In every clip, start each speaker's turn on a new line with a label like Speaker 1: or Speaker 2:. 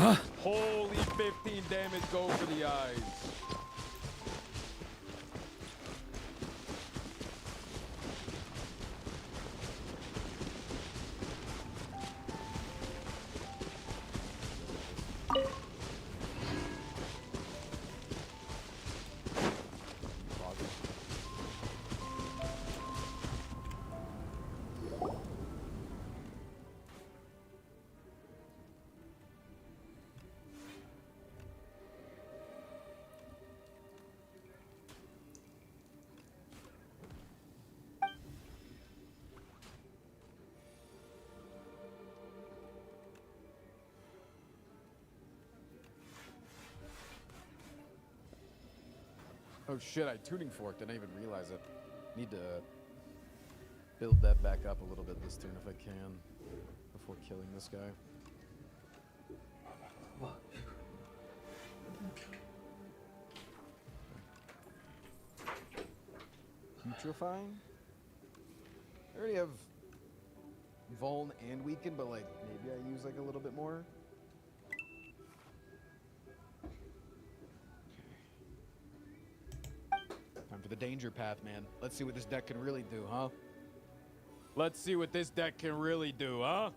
Speaker 1: Holy 15 damage, go for the eyes. Oh shit, I tuning forked. I didn't even realize it. Need to build that back up a little bit this turn if I can before killing this guy. Putrefying? I already have Vuln and Weaken, but like maybe I use like a little bit more. Time for the danger path, man. Let's see what this deck can really do, huh? Let's see what this deck can really do, huh?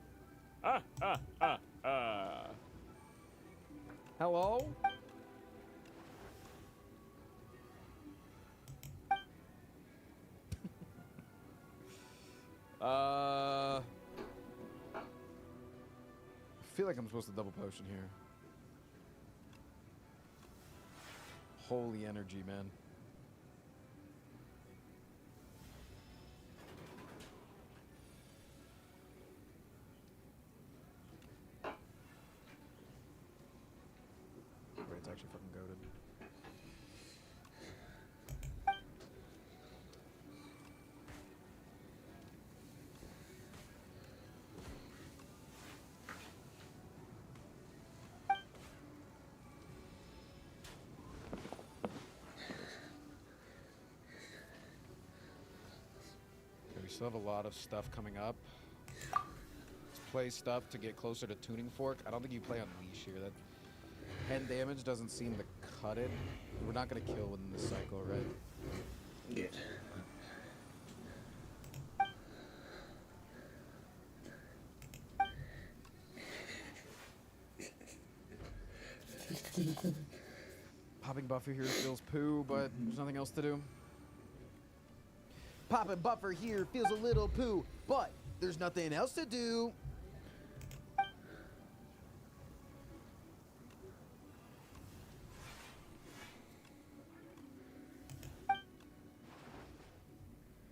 Speaker 1: Hello? I feel like I'm supposed to double potion here. Holy energy, man. Wait, it's actually fucking goated. We still have a lot of stuff coming up. Let's play stuff to get closer to tuning fork. I don't think you play on leash here. That 10 damage doesn't seem to cut it. We're not gonna kill within this cycle, right?
Speaker 2: Good.
Speaker 1: Popping buffer here feels poo, but there's nothing else to do. Popping buffer here feels a little poo, but there's nothing else to do.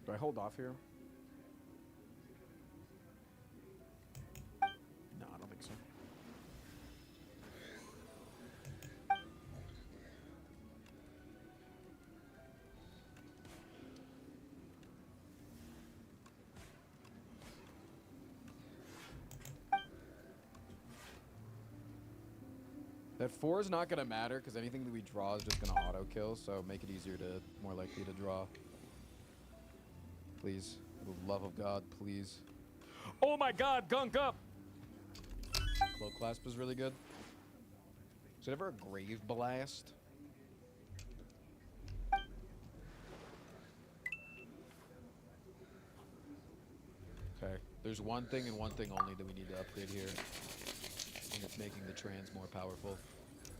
Speaker 1: Do I hold off here? No, I don't think so. That 4 is not going to matter because anything that we draw is just going to auto kill, so make it easier to, more likely to draw. Please. For the love of God, please. Oh my God, gunk up! Cloak Clasp is really good. Is it ever a Grave Blast? Okay, there's one thing and one thing only that we need to upgrade here. And it's making the trans more powerful.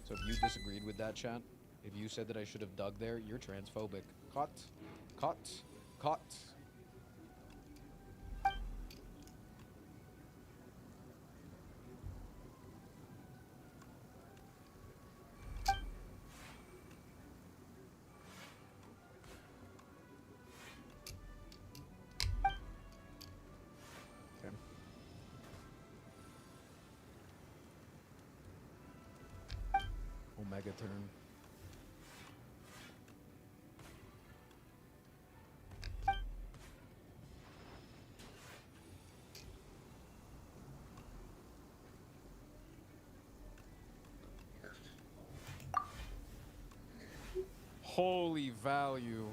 Speaker 1: So if you disagreed with that, chat, if you said that I should have dug there, you're transphobic. Caught. Caught. Caught. Okay. Omega turn. Holy value.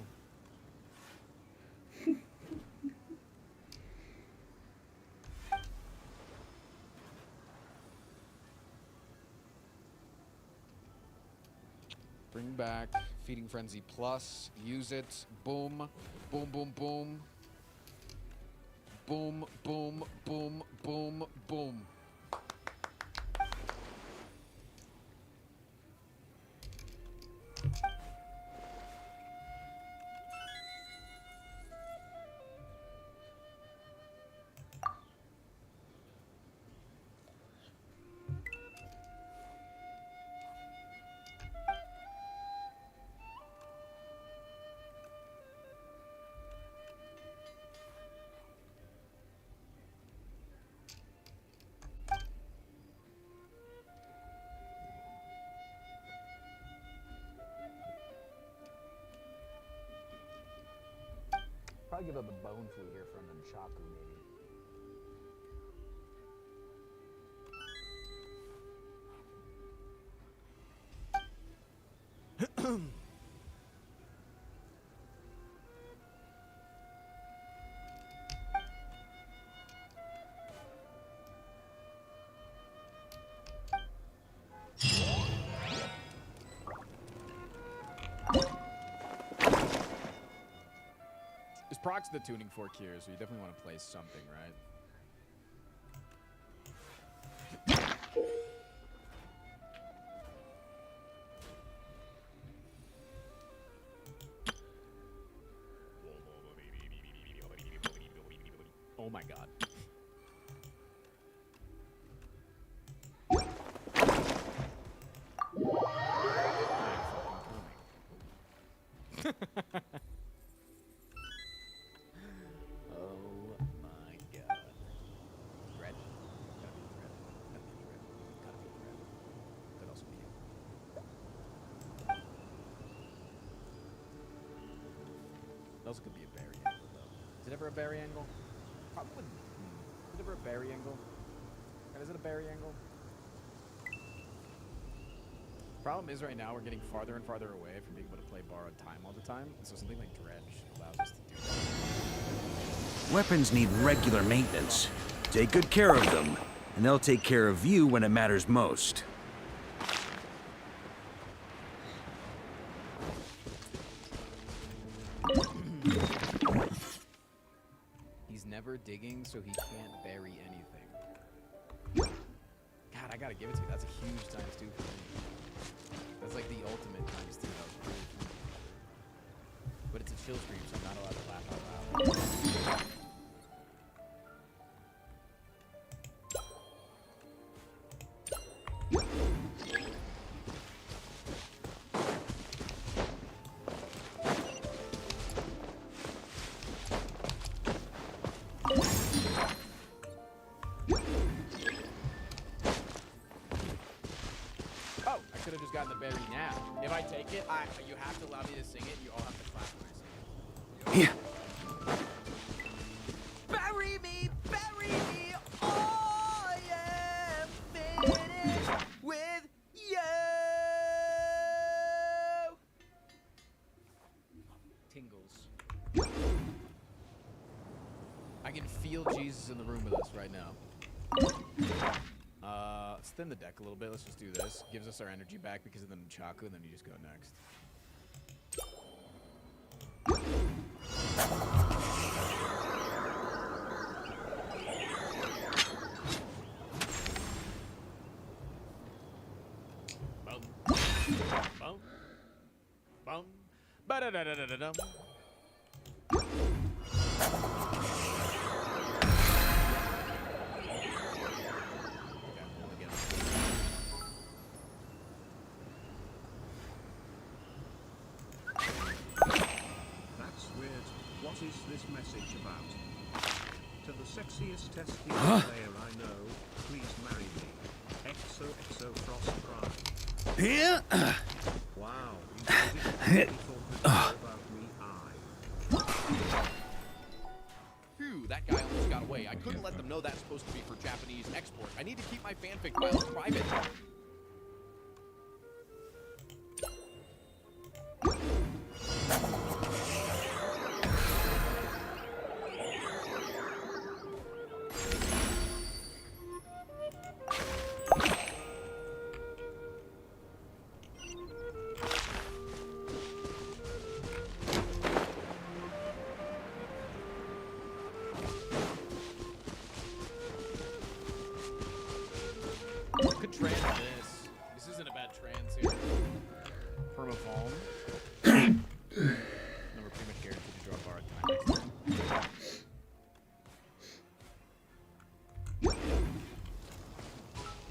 Speaker 1: Bring back Feeding Frenzy Plus. Use it. Boom. Boom, boom, boom. Boom, boom, boom, boom, boom.
Speaker 2: Probably give up a bone flea here for an Nunchaku, maybe.
Speaker 3: This procs the tuning fork here, so you definitely want to play something, right? Oh my god. Also could be a berry angle, though. Is it ever a berry angle? Probably wouldn't. Is it ever a berry angle? And is it a berry angle? Problem is right now we're getting farther and farther away from being able to play borrowed time all the time. So something like Dredge allows us to do that.
Speaker 4: Weapons need regular maintenance. Take good care of them, and they'll take care of you when it matters most.
Speaker 3: He's never digging, so he can't bury anything. God, I gotta give it to you. That's a huge ×2 for me. That's like the ultimate ×2. That was really funny. But it's a chill stream, so I'm not allowed to laugh out loud. Could have just gotten the berry now. If I take it, you have to allow me to sing it. You all have to clap when I sing it.
Speaker 4: Yeah.
Speaker 2: Bury me, I am finished with you.
Speaker 1: Tingles. I can feel Jesus in the room with us right now.
Speaker 3: Let's thin the deck a little bit. Let's just do this. Gives us our energy back because of the Nunchaku, and then you just go next. Boom. Boom. Boom. Ba-da-da-da-da-da-dum.
Speaker 5: What is this message about? To the sexiest testing player I know, please marry me. XOXO Frost Prime.
Speaker 4: Yeah.
Speaker 5: Wow, he thought about me.
Speaker 1: Phew, that guy almost got away. I couldn't let them know that's supposed to be for Japanese export. I need to keep my fanfic files private.
Speaker 3: Could trans this. This isn't a bad trans here. Permafoam. And then we're pretty much guaranteed to draw a bar at time next turn.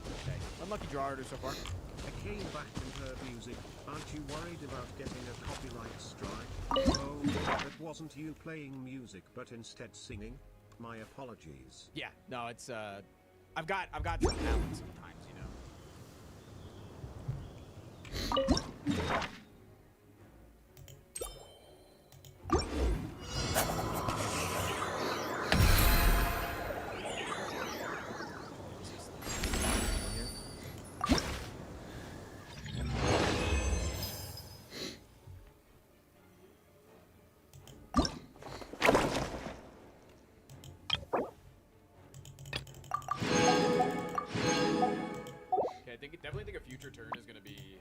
Speaker 3: Okay. Unlucky draw order so far.
Speaker 5: I came back and heard music. Aren't you worried about getting a copyright strike? Oh, that wasn't you playing music but instead singing? My apologies.
Speaker 3: Yeah, no, it's I've got some talent sometimes, you know. Definitely think a future turn is going to be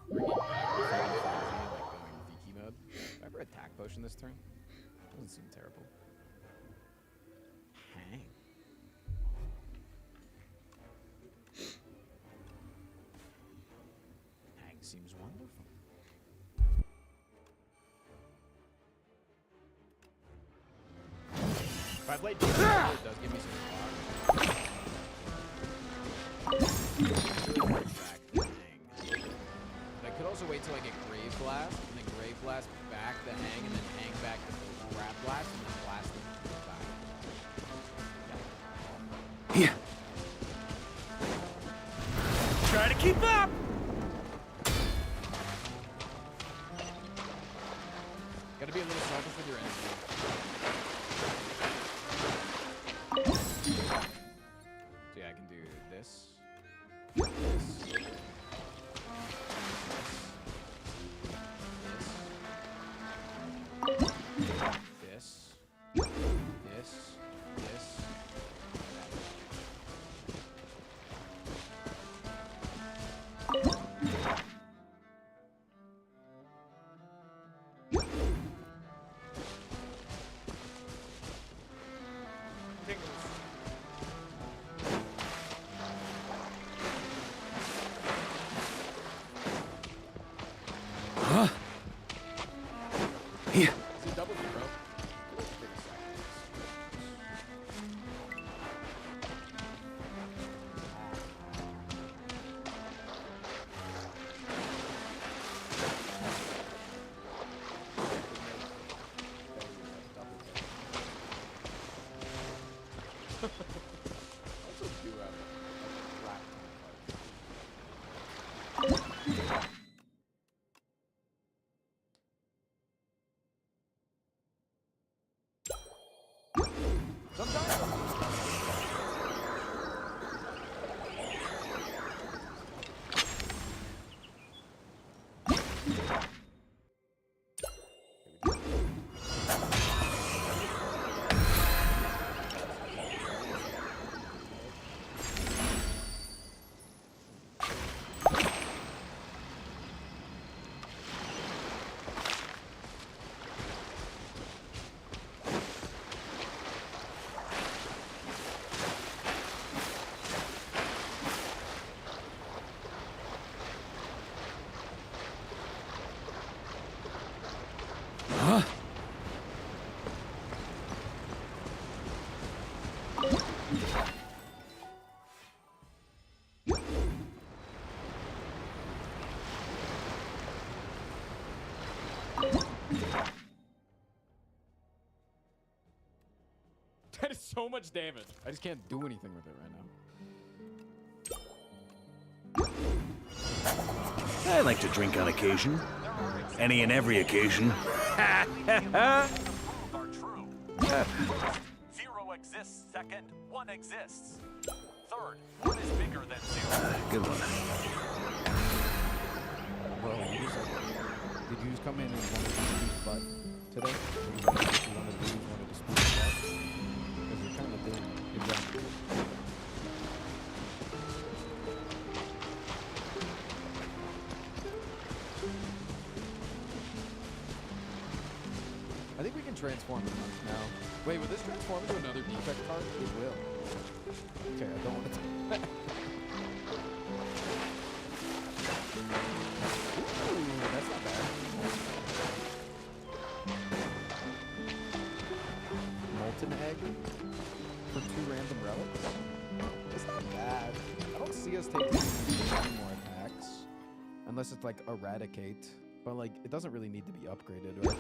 Speaker 3: bringing back the Fighting Frenzy and like going Viki mode. Do I ever attack potion this turn? Doesn't seem terrible. Hang. Hang seems wonderful. If I played it does give me some block. I could also wait till I get Grave Blast, and then Grave Blast back the Hang, and then Hang back the Grab Blast, and then blast them back.
Speaker 4: Yeah. Try to keep up!
Speaker 3: Gotta be a little selfish with your energy. So yeah, I can do this. This. This. This. This.
Speaker 4: Huh? Yeah.
Speaker 3: It's a double zero. Also do have a black
Speaker 4: Huh?
Speaker 3: That is so much damage. I just can't do anything with it right now.
Speaker 4: I like to drink on occasion. Any and every occasion.
Speaker 6: Are true. First, 0 exists. Second, 1 exists. Third, 1 is bigger than 0.
Speaker 4: Good one.
Speaker 1: Bro, did you just come in and want to speak butt today? Or you wanted to leave, wanted to speak butt? Because you're kind of doing exactly. I think we can transform it now. Wait, will this transform into another defect card? It will. Okay, I don't want to.
Speaker 3: DPS takes many more attacks, unless it's like eradicate. But like, it doesn't really need to be upgraded, right?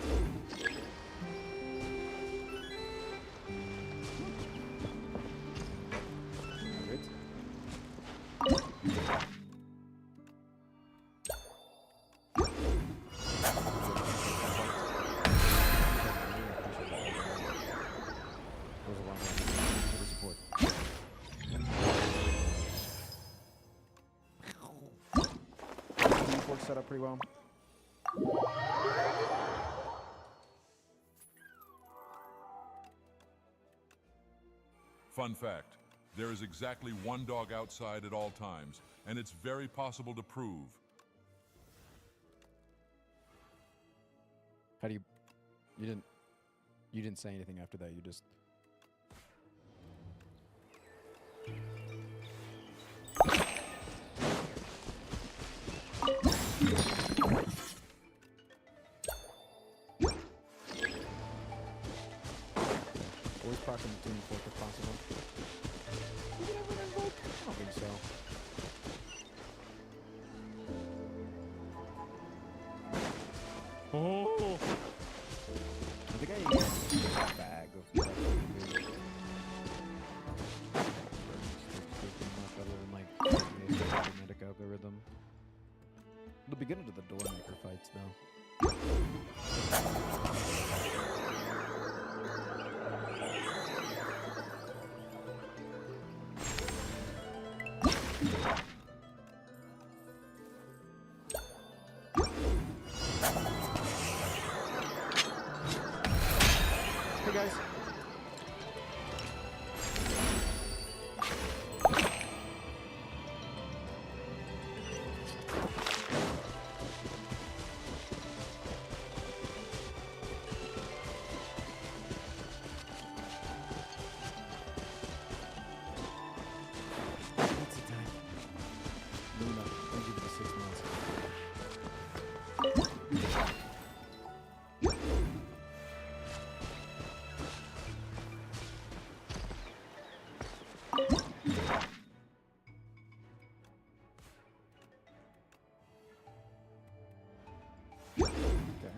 Speaker 3: Set up pretty well.
Speaker 7: Fun fact, there is exactly one dog outside at all times, and it's very possible to prove.
Speaker 3: How do you didn't say anything after that, you just always proximate to tuning fork if possible. Did you ever invoke? I don't think so. Oh! I think I ate a bag of much better than like the genetic algorithm. The beginning of the door maker fights though. Hey guys. What's the time? Luna, thank you for the 6 months. Okay.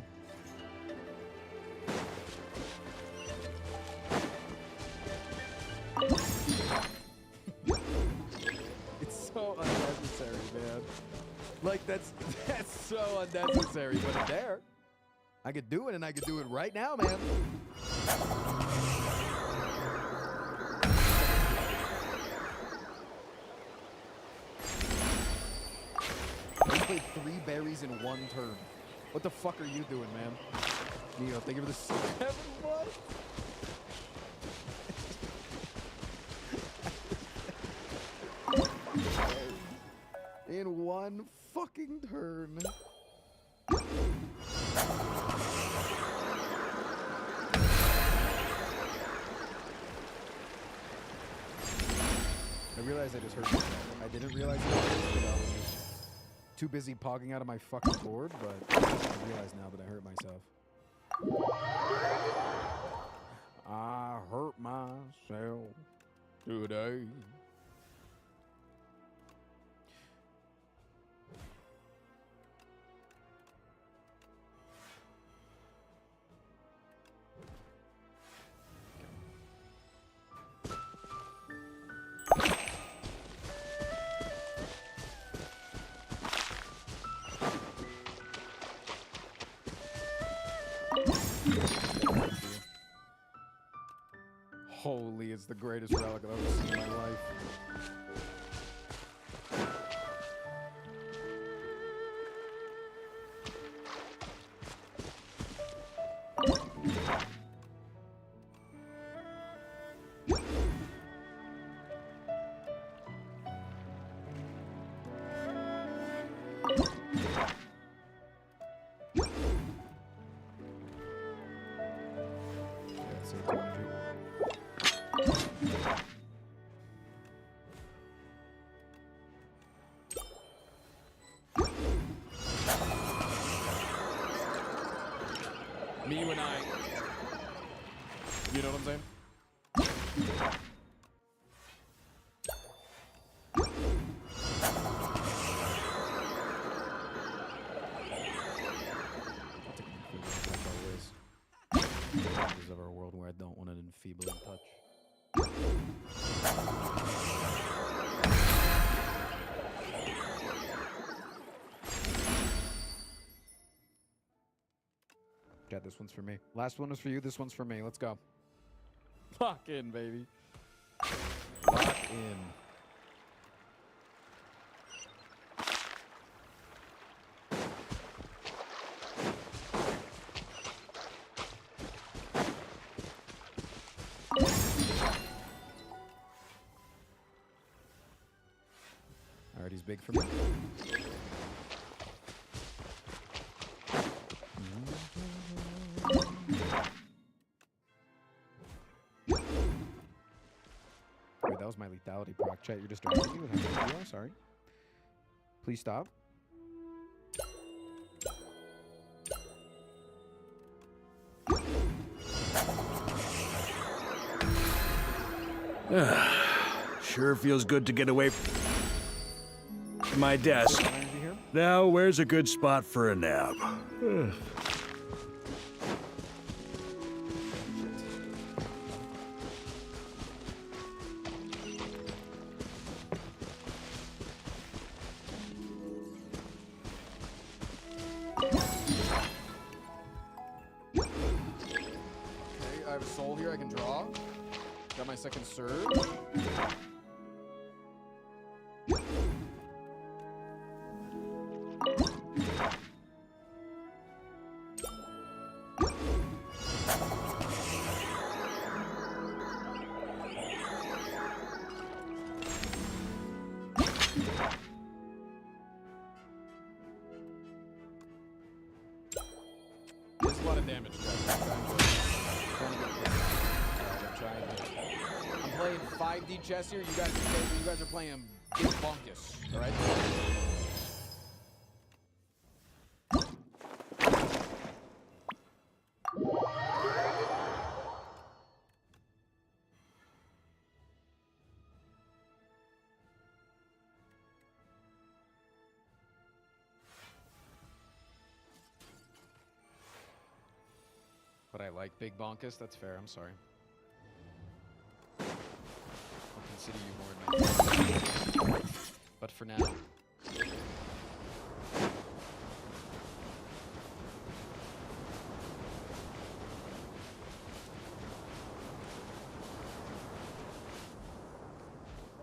Speaker 3: It's so unnecessary, man. Like that's so unnecessary, but it's there. I could do it, and I could do it right now, man. I played 3 berries in 1 turn. What the fuck are you doing, man? Neo, thank you for the 7 months. In 1 fucking turn. I realized I just hurt myself. I didn't realize it. I was too busy pogging out of my fucking board, but I realize now that I hurt myself. I hurt myself today. Holy, it's the greatest relic I've ever seen in my life. Yeah, save 200. Me, you, and I. You know what I'm saying?
Speaker 1: Yeah, this one's for me. Last one was for you. This one's for me. Let's go. Lock in, baby. Lock in. Alright, he's big for me. Wait, that was my lethality proc. Chat, you're distracting me with how cute you are. Sorry. Please stop.
Speaker 4: Sure feels good to get away from my desk.
Speaker 1: Energy here.
Speaker 4: Now, where's a good spot for a nap?
Speaker 1: Okay, I have a soul here I can draw. Got my second surge. There's a lot of damage, guys. I'm playing 5D chess here. You guys are playing big bunkus, all right? But I like big bonkus. That's fair. I'm sorry. I'll consider you more in my but for now.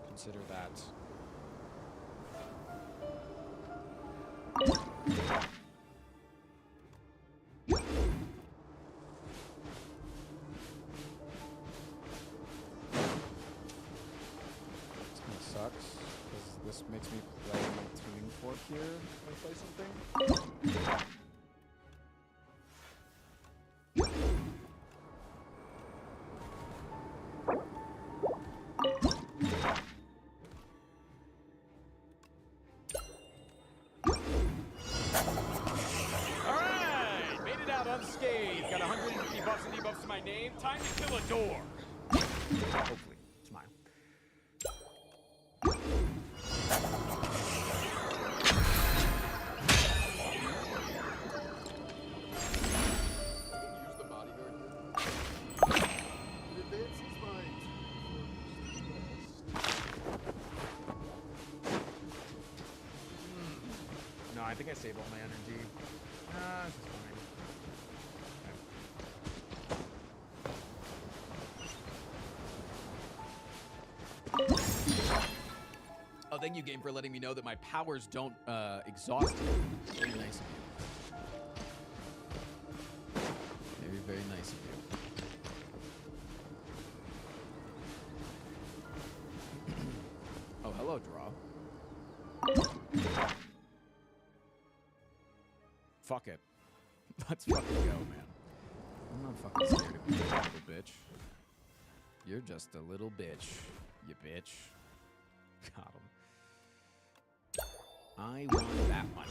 Speaker 1: Consider that. Sucks, because this makes me play my tuning fork here when I play something.
Speaker 3: Alright! Made it out unscathed. Got 150 buffs and debuffs to my name. Time to kill a door. Hopefully. Smile.
Speaker 1: Use the bodyguard here. It advances my...
Speaker 3: No, I think I saved all my energy. This is fine. Oh, thank you, game, for letting me know that my powers don't exhaust me. Very nice of you. Very, very nice of you. Oh, hello, draw. Fuck it. Let's fucking go, man. I'm not fucking scared of you, you little bitch. You're just a little bitch, you bitch. Got him. I won that one.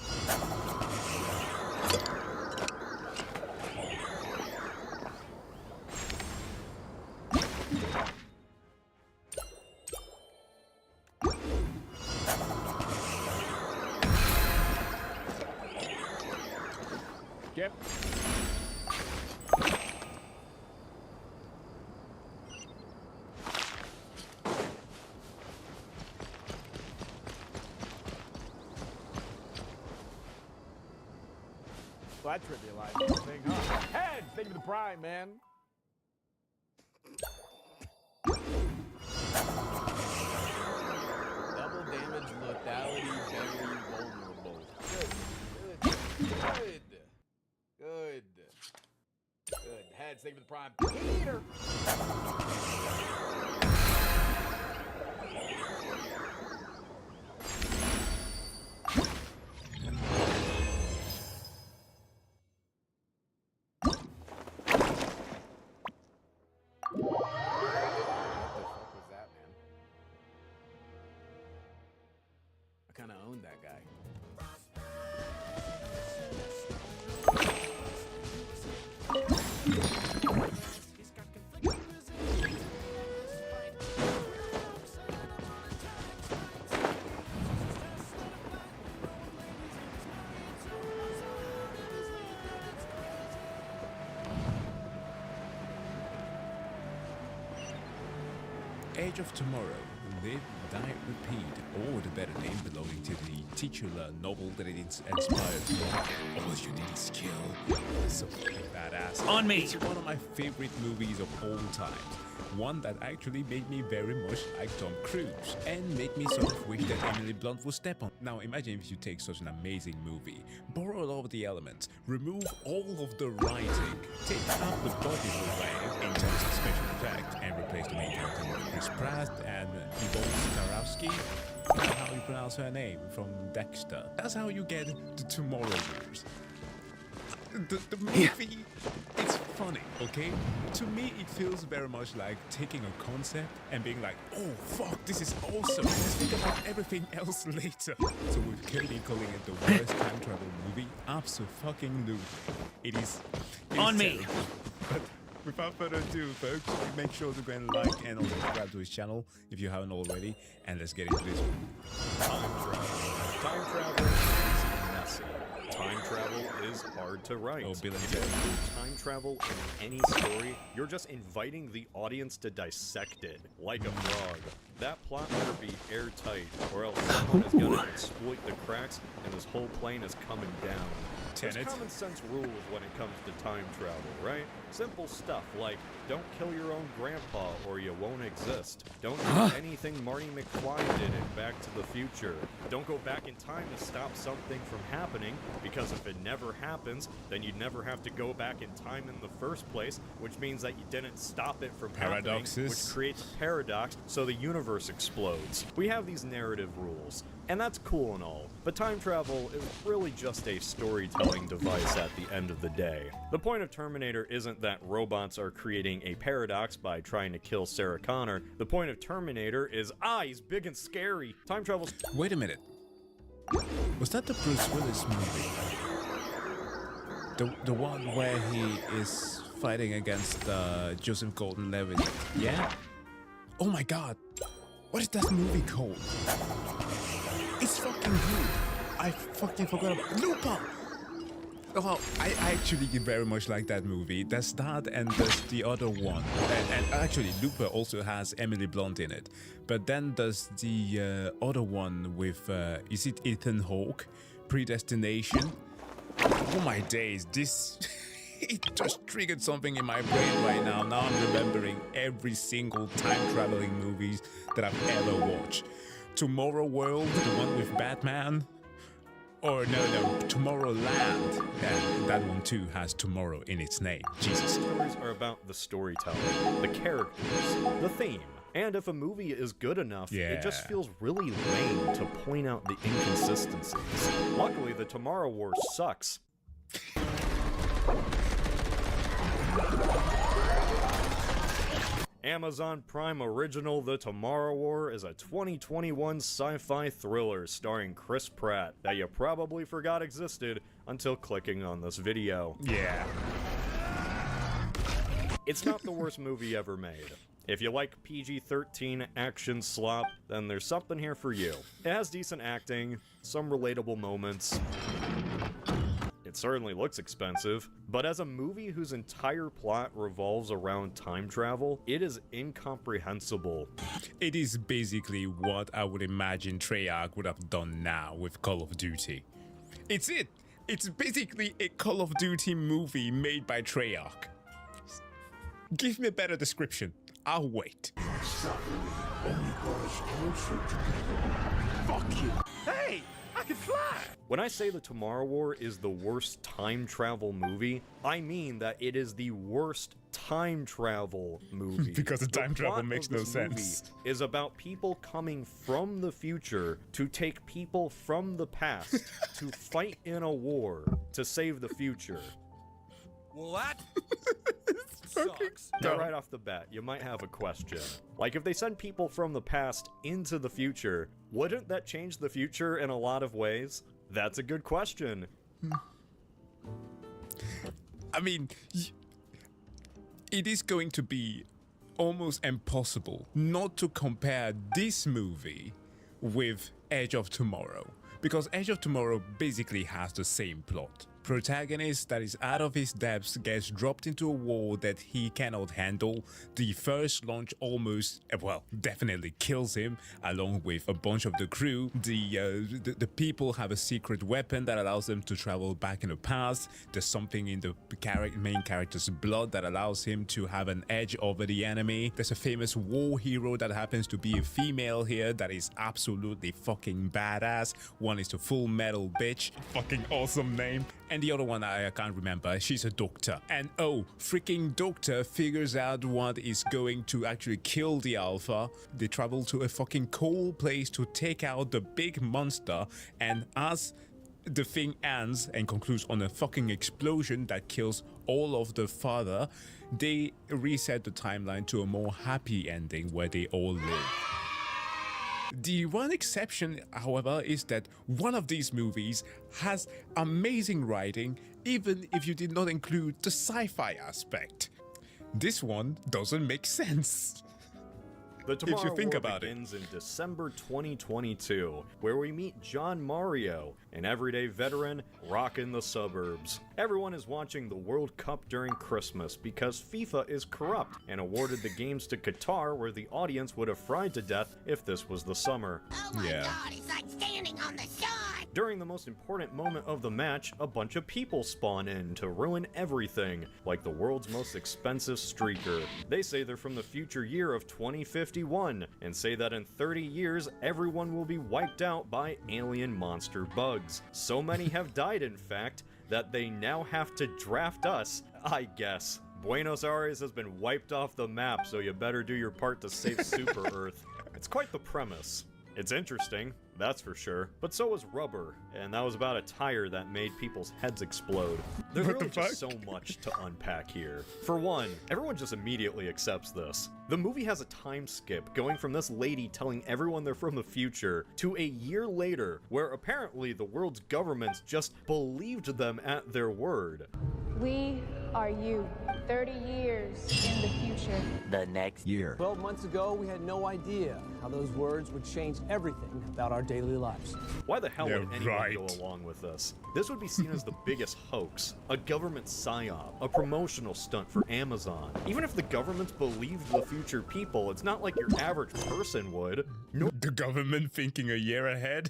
Speaker 3: Yep. Well, that trivialized the thing, huh? Head! Think of the prime, man.
Speaker 1: Double damage, lethality, very vulnerable. Good. Good. Heads, think of the prime. Peter!
Speaker 3: I kind of owned that guy.
Speaker 8: Age of Tomorrow, Live, Die, Repeat, or the better name belonging to the titular novel that it is inspired from. All you need is kill. So fucking badass.
Speaker 4: On me!
Speaker 8: It's one of my favorite movies of all time. One that actually made me very much like Tom Cruise and made me sort of wish that Emily Blunt would step on. Now imagine if you take such an amazing movie, borrow all of the elements, remove all of the writing, take out the body away in terms of special effects, and replace the main character with Chris Pratt and Yvonne Starowski. That's how you pronounce her name from Dexter. That's how you get the Tomorrow Wars. The movie, it's funny, okay? To me, it feels very much like taking a concept and being like, oh, fuck, this is awesome. Let's think about everything else later. So with Cody calling it the worst time travel movie, absolutely. It is
Speaker 4: On me!
Speaker 8: terrible. But without further ado, folks, make sure to go and like and also subscribe to his channel if you haven't already. And let's get into this one.
Speaker 9: Time travel is messy. Time travel is hard to write.
Speaker 8: Oh, Bill and
Speaker 9: If you
Speaker 8: Ted.
Speaker 9: include time travel in any story, you're just inviting the audience to dissect it, like a frog. That plot better be airtight, or else someone is gonna exploit the cracks, and this whole plane is coming down. There's
Speaker 8: Tenet.
Speaker 9: common sense rules when it comes to time travel, right? Simple stuff like, don't kill your own grandpa or you won't exist. Don't do anything Marty McFly did in Back to the Future. Don't go back in time to stop something from happening, because if it never happens, then you'd never have to go back in time in the first place, which means that you didn't stop it from happening,
Speaker 8: Paradoxes.
Speaker 9: which creates a paradox, so the universe explodes. We have these narrative rules, and that's cool and all, but time travel is really just a storytelling device at the end of the day. The point of Terminator isn't that robots are creating a paradox by trying to kill Sarah Connor. The point of Terminator is, he's big and scary. Time travel's
Speaker 8: Wait a minute. Was that the Bruce Willis movie? The one where he is fighting against Joseph Gordon-Levitt? Yeah? Oh my god. What is that movie called? It's fucking good. I fucking forgot about Looper! Well, I actually very much like that movie. There's that and there's the other one. And actually, Looper also has Emily Blunt in it. But then there's the other one with, is it Ethan Hawke? Predestination? Oh my days, this... it just triggered something in my brain right now. Now I'm remembering every single time-traveling movies that I've ever watched. Tomorrow World, the one with Batman. Or no, Tomorrowland. Yeah, that one too has tomorrow in its name. Jesus.
Speaker 9: stories are about the storytelling, the characters, the theme. And if a movie is good enough, it just
Speaker 8: Yeah.
Speaker 9: feels really lame to point out the inconsistencies. Luckily, the Tomorrow War sucks. Amazon Prime original The Tomorrow War is a 2021 sci-fi thriller starring Chris Pratt that you probably forgot existed until clicking on this video.
Speaker 8: Yeah.
Speaker 9: It's not the worst movie ever made. If you like PG-13 action slop, then there's something here for you. It has decent acting, some relatable moments. It certainly looks expensive, but as a movie whose entire plot revolves around time travel, it is incomprehensible.
Speaker 8: It is basically what I would imagine Treyarch would have done now with Call of Duty. It's it. It's basically a Call of Duty movie made by Treyarch. Give me a better description. I'll wait.
Speaker 2: Fuck you. Hey, I can fly.
Speaker 9: When I say The Tomorrow War is the worst time travel movie, I mean that it is the worst time travel movie.
Speaker 8: Because the time travel
Speaker 9: plot
Speaker 8: makes
Speaker 9: of
Speaker 8: no
Speaker 9: this movie
Speaker 8: sense.
Speaker 9: Is about people coming from the future to take people from the past to fight in a war to save the future.
Speaker 2: Well, that
Speaker 8: Fucking
Speaker 9: Now, right off the bat, you might have a question. Like, if they send people from the past into the future, wouldn't that change the future in a lot of ways? That's a good question.
Speaker 8: I mean, it is going to be almost impossible not to compare this movie with Edge of Tomorrow. Because Edge of Tomorrow basically has the same plot. Protagonist that is out of his depths gets dropped into a war that he cannot handle. The first launch almost, well, definitely kills him along with a bunch of the crew. The people have a secret weapon that allows them to travel back in the past. There's something in the main character's blood that allows him to have an edge over the enemy. There's a famous war hero that happens to be a female here that is absolutely fucking badass. One is the Full Metal Bitch. Fucking awesome name. And the other one I can't remember. She's a doctor. And oh, freaking doctor figures out what is going to actually kill the alpha. They travel to a fucking coal place to take out the big monster. And as the thing ends and concludes on a fucking explosion that kills all of the father, they reset the timeline to a more happy ending where they all live. The one exception, however, is that one of these movies has amazing writing, even if you did not include the sci-fi aspect. This one doesn't make sense.
Speaker 9: The Tomorrow
Speaker 8: If you think
Speaker 9: War
Speaker 8: about it.
Speaker 9: begins in December 2022, where we meet John Mario, an everyday veteran rocking the suburbs. Everyone is watching the World Cup during Christmas because FIFA is corrupt and awarded the games to Qatar, where the audience would have fried to death if this was the summer.
Speaker 10: Oh my
Speaker 8: Yeah.
Speaker 10: god, it's like standing on the sun!
Speaker 9: During the most important moment of the match, a bunch of people spawn in to ruin everything, like the world's most expensive streaker. They say they're from the future year of 2051, and say that in 30 years, everyone will be wiped out by alien monster bugs. So many have died, in fact, that they now have to draft us, I guess. Buenos Aires has been wiped off the map, so you better do your part to save Super Earth. It's quite the premise. It's interesting, that's for sure. But so was Rubber, and that was about a tire that made people's heads explode. There's
Speaker 8: What
Speaker 9: really
Speaker 8: the
Speaker 9: just
Speaker 8: fuck?
Speaker 9: so much to unpack here. For one, everyone just immediately accepts this. The movie has a time skip going from this lady telling everyone they're from the future to a year later, where apparently the world's governments just believed them at their word.
Speaker 11: We are you, 30 years in the future.
Speaker 2: The next
Speaker 4: Year.
Speaker 12: 12 months ago, we had no idea how those words would change everything about our daily lives.
Speaker 9: Why the hell
Speaker 8: Yeah,
Speaker 9: would anyone
Speaker 8: right.
Speaker 9: go along with this? This would be seen as the biggest hoax, a government psyop, a promotional stunt for Amazon. Even if the governments believed the future people, it's not like your average person would. No,
Speaker 8: The government thinking a year ahead?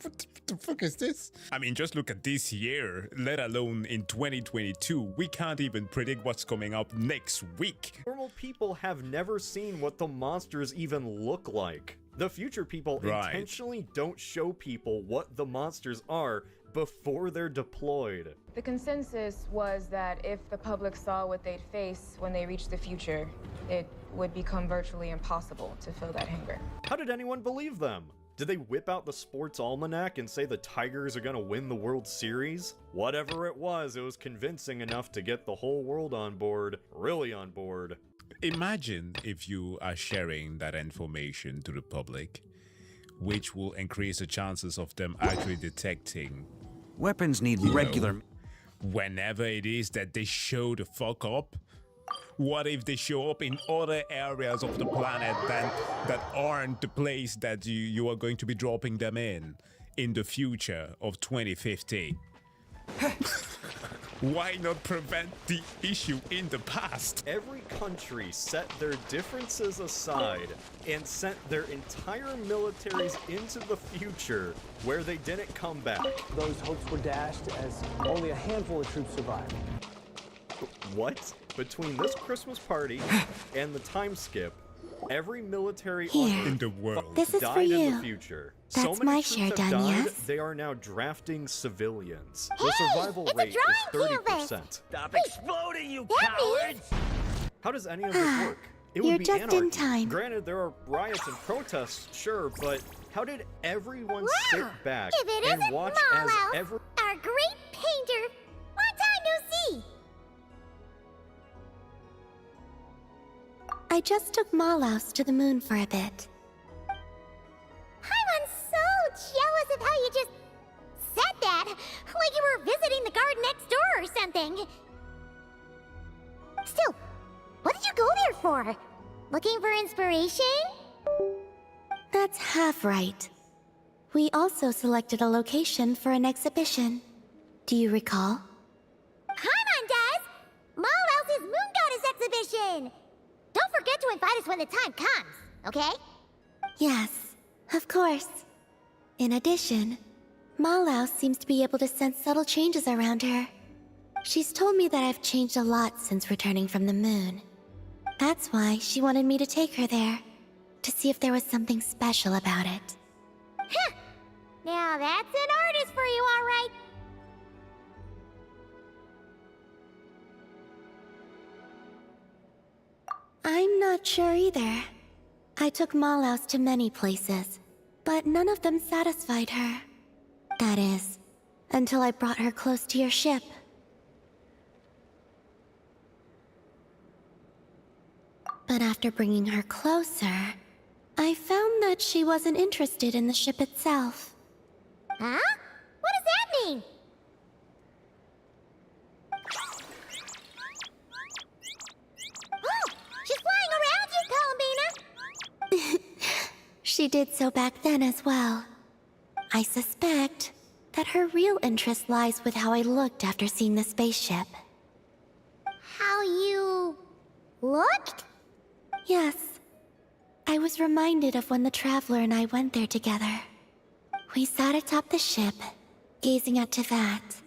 Speaker 8: What the fuck is this? I mean, just look at this year, let alone in 2022. We can't even predict what's coming up next week.
Speaker 9: normal people have never seen what the monsters even look like. The future people
Speaker 8: Right.
Speaker 9: intentionally don't show people what the monsters are before they're deployed.
Speaker 11: The consensus was that if the public saw what they'd face when they reached the future, it would become virtually impossible to fill that hunger.
Speaker 9: How did anyone believe them? Did they whip out the sports almanac and say the Tigers are gonna win the World Series? Whatever it was convincing enough to get the whole world on board, really on board.
Speaker 8: Imagine if you are sharing that information to the public, which will increase the chances of them actually detecting
Speaker 4: Weapons need regular.
Speaker 8: whenever it is that they show the fuck up. What if they show up in other areas of the planet that aren't the place that you are going to be dropping them in the future of 2050? Why not prevent the issue in the past?
Speaker 9: Every country set their differences aside and sent their entire militaries into the future where they didn't come back.
Speaker 12: Those hopes were dashed as only a handful of troops survived.
Speaker 9: What? Between this Christmas party and the time skip, every military
Speaker 10: Here.
Speaker 9: on
Speaker 8: In the world.
Speaker 10: This is
Speaker 9: died
Speaker 10: for
Speaker 9: in
Speaker 10: you.
Speaker 9: the future.
Speaker 10: That's
Speaker 9: so many
Speaker 10: my
Speaker 9: troops
Speaker 10: share
Speaker 9: have
Speaker 10: done,
Speaker 9: died,
Speaker 10: yes?
Speaker 9: they are now drafting civilians.
Speaker 10: Hey,
Speaker 9: The survival
Speaker 10: it's a
Speaker 9: rate is
Speaker 10: drawing canvas.
Speaker 9: 30%.
Speaker 2: Stop exploding, you
Speaker 10: That
Speaker 2: cowards!
Speaker 9: How does any of this work? It
Speaker 10: You're
Speaker 9: would be
Speaker 10: just
Speaker 9: anarchy.
Speaker 10: in time.
Speaker 9: Granted, there are riots and protests, sure, but how did everyone sit
Speaker 10: Wow.
Speaker 9: back
Speaker 10: If it
Speaker 9: and
Speaker 10: isn't
Speaker 9: watch as
Speaker 10: Marlowe,
Speaker 9: every...
Speaker 10: our great painter. Long time no see. I just took Malaus to the moon for a bit. I'm so jealous of how you just said that, like you were visiting the garden next door or something. Still, what did you go there for? Looking for inspiration? That's half right. We also selected a location for an exhibition. Do you recall? Paimon does! Malaus' Moon Goddess exhibition! Don't forget to invite us when the time comes, okay? Yes, of course. In addition, Malaus seems to be able to sense subtle changes around her. She's told me that I've changed a lot since returning from the moon. That's why she wanted me to take her there, to see if there was something special about it. Huh! Now that's an artist for you, all right. I'm not sure either. I took Malaus to many places, but none of them satisfied her. That is, until I brought her close to your ship. But after bringing her closer, I found that she wasn't interested in the ship itself. Huh? What does that mean? Oh, she's flying around you, Columbina! She did so back then as well. I suspect that her real interest lies with how I looked after seeing the spaceship. How you... looked? Yes. I was reminded of when the Traveler and I went there together. We sat atop the ship, gazing at Tevat.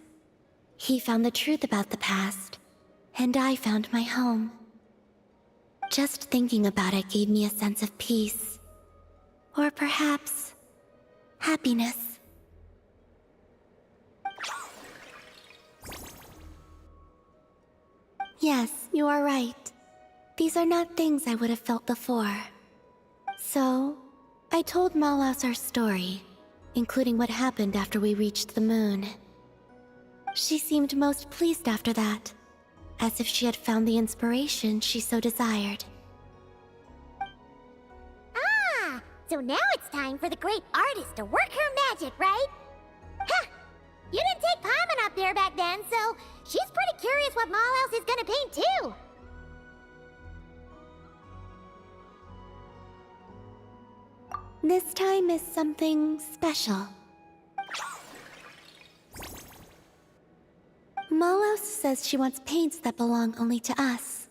Speaker 10: He found the truth about the past, and I found my home. Just thinking about it gave me a sense of peace. Or perhaps... happiness. Yes, you are right. These are not things I would have felt before. So, I told Malaus our story, including what happened after we reached the moon. She seemed most pleased after that, as if she had found the inspiration she so desired. Ah! So now it's time for the great artist to work her magic, right? Huh! You didn't take Paimon up there back then, so she's pretty curious what Malaus is gonna paint too. This time is something special. Malaus says she wants paints that belong only to us.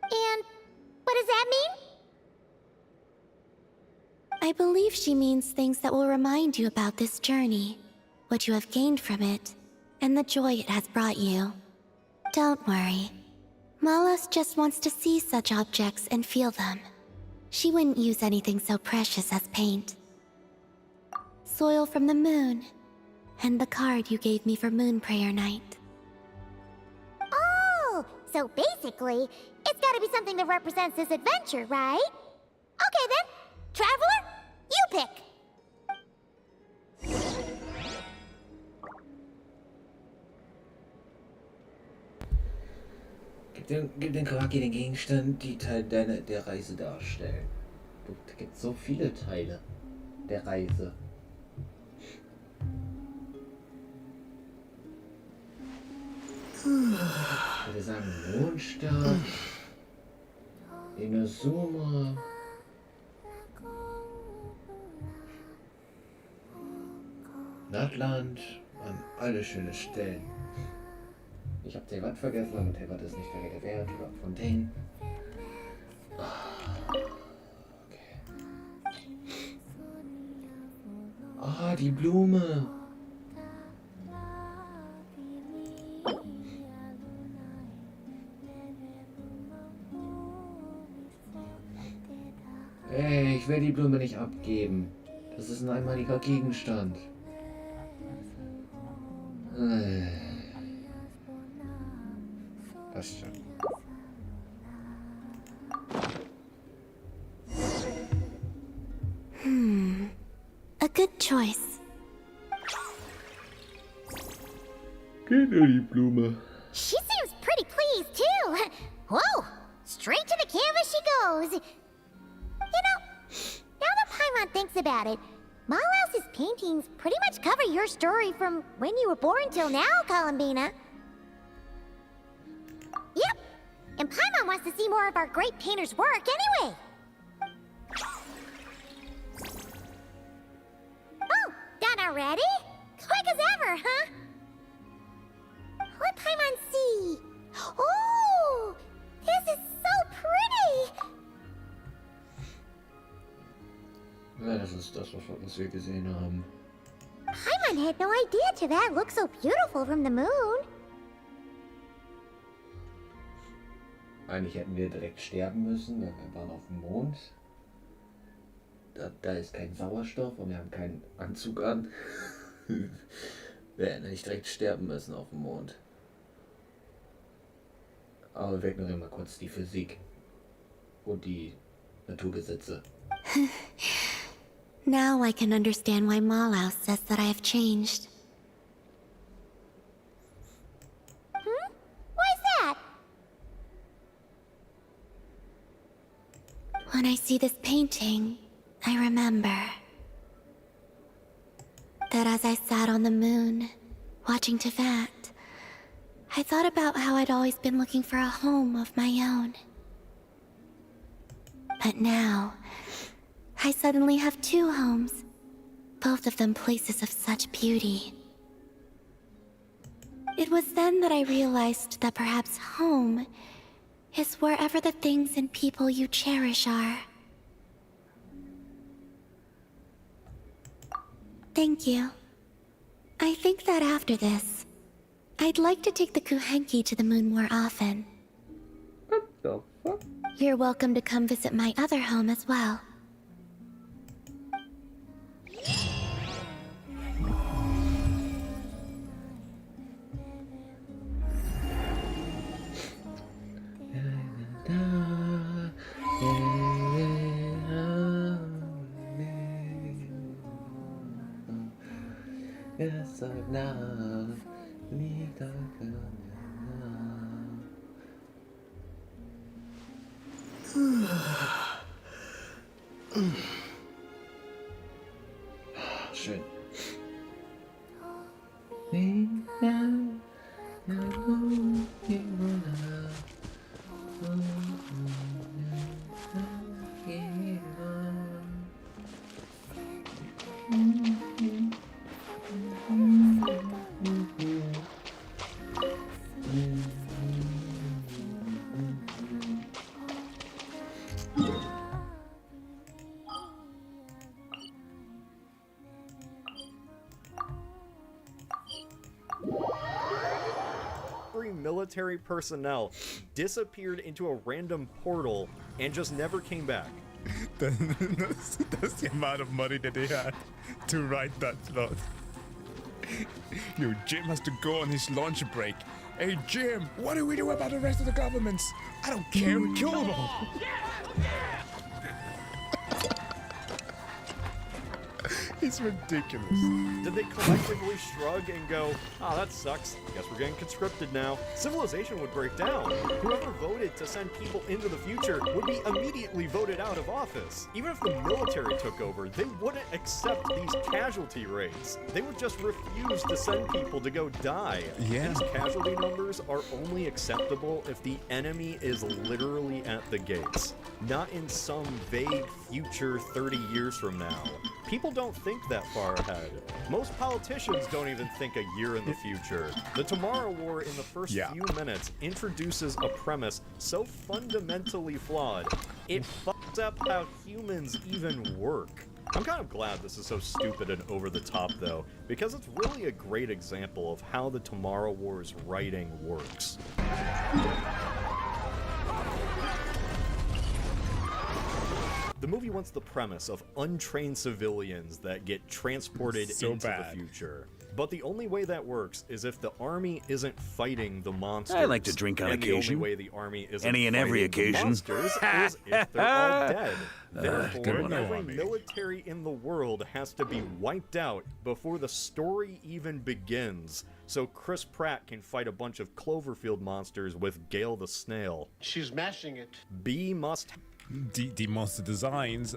Speaker 10: And what does that mean? I believe she means things that will remind you about this journey, what you have gained from it, and the joy it has brought you. Don't worry. Malaus just wants to see such objects and feel them. She wouldn't use anything so precious as paint. Soil from the moon, and the card you gave me for Moon Prayer Night. Oh, so basically, it's gotta be something that represents this adventure, right? Okay then, Traveler, you pick!
Speaker 13: Gib dem Charakter den Gegenstand, die Teil der Reise darstellen. Da gibt es so viele Teile der Reise. Ich würde sagen Mondstadt, Inazuma, Nattland, an alle schöne Stellen. Ich hab Tevat vergessen, aber Tevat ist nicht der Rede wert. Oder Fontaine. Okay. Ah, die Blume. Ey, ich will die Blume nicht abgeben. Das ist ein einmaliger Gegenstand. Passt schon.
Speaker 10: A good choice.
Speaker 13: Geht nur die Blume.
Speaker 10: She seems pretty pleased, too. Whoa! Straight to the canvas she goes. You know, now that Paimon thinks about it, Malhouse's paintings pretty much cover your story from when you were born till now, Columbina. Yep. And Paimon wants to see more of our great painter's work anyway. Oh, done already? Quick as ever, huh? What Paimon see? Oh, this is so pretty!
Speaker 13: Ja, das ist das, was wir gesehen haben.
Speaker 10: Paimon had no idea Tevat looked so beautiful from the moon.
Speaker 13: Eigentlich hätten wir direkt sterben müssen, weil wir waren auf dem Mond. Da ist kein Sauerstoff und wir haben keinen Anzug an. Wir hätten nicht direkt sterben müssen auf dem Mond. Aber wir ignorieren mal kurz die Physik und die Naturgesetze.
Speaker 10: Now I can understand why Malhouse says that I have changed. Why's that? When I see this painting, I remember that as I sat on the moon, watching Tevat, I thought about how I'd always been looking for a home of my own. But now, I suddenly have two homes, both of them places of such beauty. It was then that I realized that perhaps home is wherever the things and people you cherish are. Thank you. I think that after this, I'd like to take the Kuhenki to the moon more often.
Speaker 13: What the fuck?
Speaker 10: You're welcome to come visit my other home as well.
Speaker 13: Yes, I've now. Schön.
Speaker 9: Military personnel disappeared into a random portal and just never came back.
Speaker 8: That's the amount of money that they had to write that plot. Yo, Jim has to go on his lunch break. Hey, Jim, what do we do about the rest of the governments? I don't care, we kill them all. It's ridiculous.
Speaker 9: Did they collectively shrug and go, ah, that sucks, guess we're getting conscripted now? Civilization would break down. Whoever voted to send people into the future would be immediately voted out of office. Even if the military took over, they wouldn't accept these casualty rates. They would just refuse to send people to go die.
Speaker 8: Yeah.
Speaker 9: These casualty numbers are only acceptable if the enemy is literally at the gates. not in some vague future 30 years from now. People don't think that far ahead. Most politicians don't even think a year in the future. The Tomorrow War in the first few minutes introduces a premise so fundamentally flawed, it fucks up how humans even work. I'm kind of glad this is so stupid and over the top though, because it's really a great example of how the Tomorrow War's writing works. The movie wants the premise of untrained civilians that get transported into the future. But the only way that works is if the army isn't fighting the monsters.
Speaker 4: I like to drink on
Speaker 9: and
Speaker 4: occasion.
Speaker 9: The only way the army isn't
Speaker 4: Any and every
Speaker 9: fighting the
Speaker 4: occasion.
Speaker 9: monsters is if they're all dead. Therefore,
Speaker 4: good
Speaker 9: every military in the world has to be wiped out before the story even begins. So Chris Pratt can fight a bunch of Cloverfield monsters with Gale the Snail.
Speaker 14: She's mashing it.
Speaker 9: B must...
Speaker 8: The monster designs,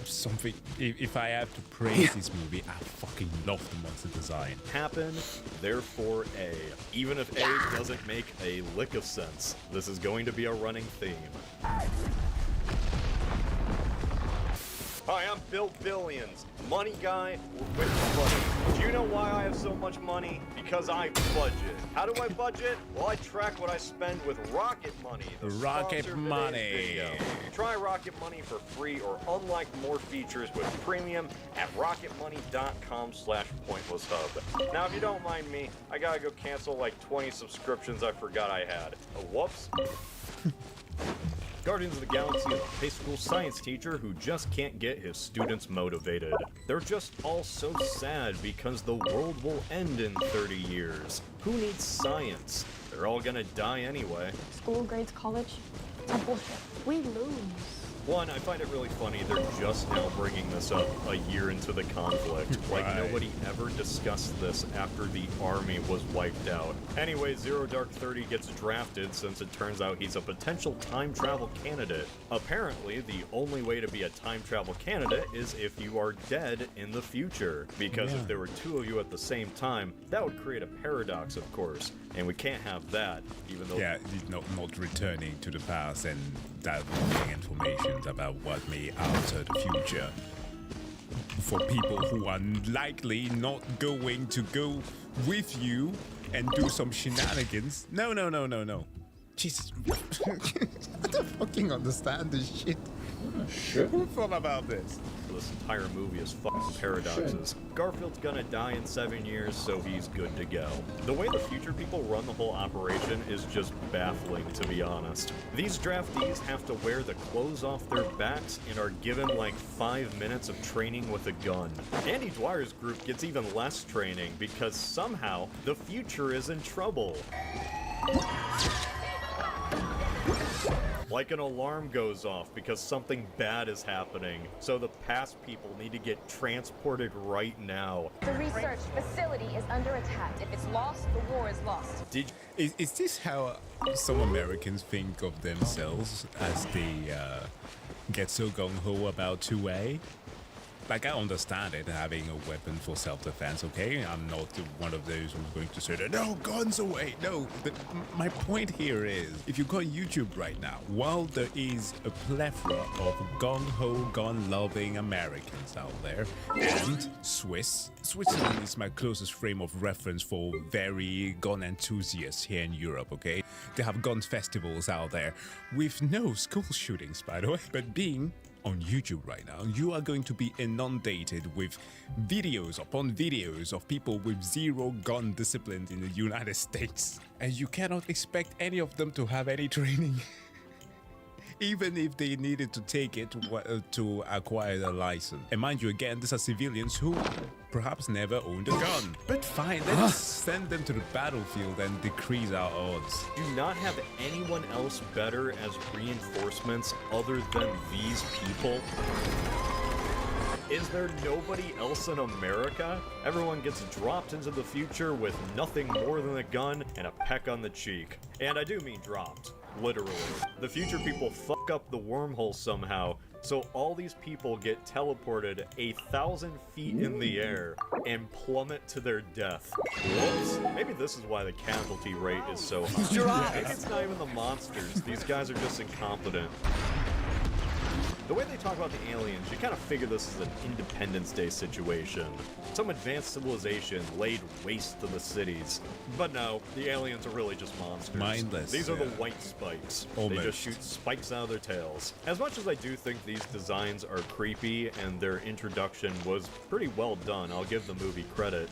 Speaker 8: something. If I have to praise this movie, I fucking love the monster design.
Speaker 9: Happen, therefore A. Even if A doesn't make a lick of sense, this is going to be a running theme. Hi, I'm Bill Billions, money guy with money. Do you know why I have so much money? Because I budget. How do I budget? Well, I track what I spend with Rocket Money. The
Speaker 8: Rocket
Speaker 9: sponsor of today's
Speaker 8: Money.
Speaker 9: video. Try Rocket Money for free or unlock more features with premium at rocketmoney.com/pointlesshub. Now, if you don't mind me, I gotta go cancel like 20 subscriptions I forgot I had. Whoops. Guardians of the Galaxy is a high school science teacher who just can't get his students motivated. They're just all so sad because the world will end in 30 years. Who needs science? They're all gonna die anyway.
Speaker 15: School, grades, college, it's all bullshit. We lose.
Speaker 9: One, I find it really funny they're just now bringing this up a year into the conflict. Like nobody ever discussed this after the army was wiped out. Anyway, Zero Dark 30 gets drafted since it turns out he's a potential time travel candidate. Apparently, the only way to be a time travel candidate is if you are dead in the future. Because if there were two of you at the same time, that would create a paradox, of course. And we can't have that, even though...
Speaker 8: Yeah, not returning to the past and divulging information about what may alter the future. For people who are likely not going to go with you and do some shenanigans. No. Jesus. I don't fucking understand this shit. Who thought about this?
Speaker 9: This entire movie is fucking paradoxes. Garfield's gonna die in 7 years, so he's good to go. The way the future people run the whole operation is just baffling, to be honest. These draftees have to wear the clothes off their backs and are given like 5 minutes of training with a gun. Andy Dwyer's group gets even less training because somehow the future is in trouble. Like an alarm goes off because something bad is happening, so the past people need to get transported right now.
Speaker 11: The research facility is under attack. If it's lost, the war is lost.
Speaker 8: Is this how some Americans think of themselves as they get so gung-ho about 2A? Like, I understand it, having a weapon for self-defense, okay? I'm not one of those who's going to say that, no, guns away. No, my point here is, if you go on YouTube right now, while there is a plethora of gung-ho, gun-loving Americans out there, and Switzerland is my closest frame of reference for very gun enthusiasts here in Europe, okay? They have gun festivals out there with no school shootings, by the way, but being on YouTube right now, you are going to be inundated with videos upon videos of people with zero gun discipline in the United States. And you cannot expect any of them to have any training. Even if they needed to take it to acquire a license. And mind you, again, these are civilians who perhaps never owned a gun. But fine, let's send them to the battlefield and decrease our odds.
Speaker 9: Do not have anyone else better as reinforcements other than these people? Is there nobody else in America? Everyone gets dropped into the future with nothing more than a gun and a peck on the cheek. And I do mean dropped. Literally. The future people fuck up the wormhole somehow, so all these people get teleported 1,000 feet in the air and plummet to their death. Whoops. Maybe this is why the casualty rate is so high. Maybe it's not even the monsters. These guys are just incompetent. The way they talk about the aliens, you kind of figure this is an Independence Day situation. Some advanced civilization laid waste to the cities. But no, the aliens are really just monsters.
Speaker 8: Mindless,
Speaker 9: These are the
Speaker 8: yeah.
Speaker 9: white spikes. They
Speaker 8: Almost.
Speaker 9: just shoot spikes out of their tails. As much as I do think these designs are creepy and their introduction was pretty well done, I'll give the movie credit.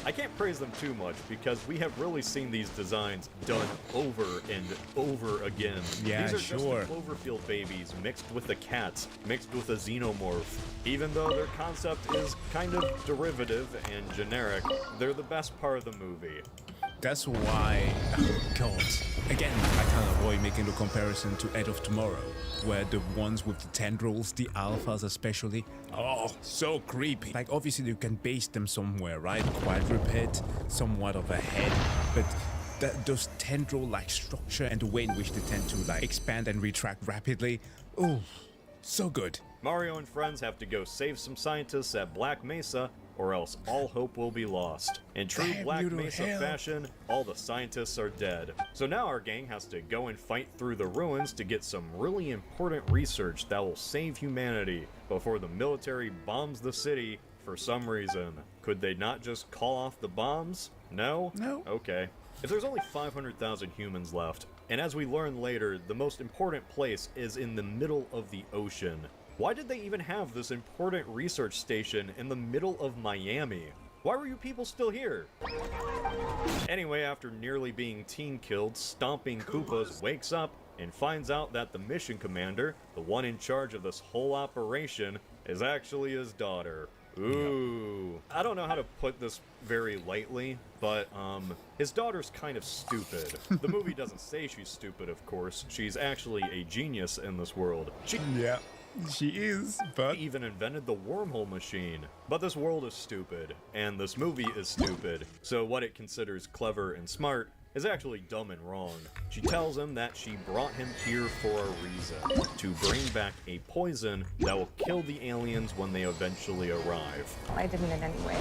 Speaker 9: I can't praise them too much because we have really seen these designs done over and over again.
Speaker 8: Yeah,
Speaker 9: these are
Speaker 8: sure.
Speaker 9: just the Cloverfield babies mixed with the cats, mixed with a xenomorph. Even though their concept is kind of derivative and generic, they're the best part of the movie.
Speaker 8: That's why, God, again, I can't avoid making the comparison to Edge of Tomorrow, where the ones with the tendrils, the alphas especially, oh, so creepy. Like, obviously you can base them somewhere, right? Quadruped, somewhat of a head, but those tendril-like structure and the way in which they tend to, like, expand and retract rapidly, oh, so good.
Speaker 9: Mario and friends have to go save some scientists at Black Mesa, or else all hope will be lost. In true
Speaker 8: Damn
Speaker 9: Black
Speaker 8: you to
Speaker 9: Mesa
Speaker 8: hell.
Speaker 9: fashion, all the scientists are dead. So now our gang has to go and fight through the ruins to get some really important research that will save humanity before the military bombs the city for some reason. Could they not just call off the bombs? No?
Speaker 8: No.
Speaker 9: Okay. If there's only 500,000 humans left, and as we learn later, the most important place is in the middle of the ocean, why did they even have this important research station in the middle of Miami? Why were you people still here? Anyway, after nearly being team-killed, Stomping Koopas wakes up and finds out that the mission commander, the one in charge of this whole operation, is actually his daughter. Ooh. I don't know how to put this very lightly, but, his daughter's kind of stupid. The movie doesn't say she's stupid, of course. She's actually a genius in this world.
Speaker 8: Yeah, she is, but...
Speaker 9: She even invented the wormhole machine. But this world is stupid, and this movie is stupid, so what it considers clever and smart is actually dumb and wrong. She tells him that she brought him here for a reason, to bring back a poison that will kill the aliens when they eventually arrive.
Speaker 11: I didn't in any way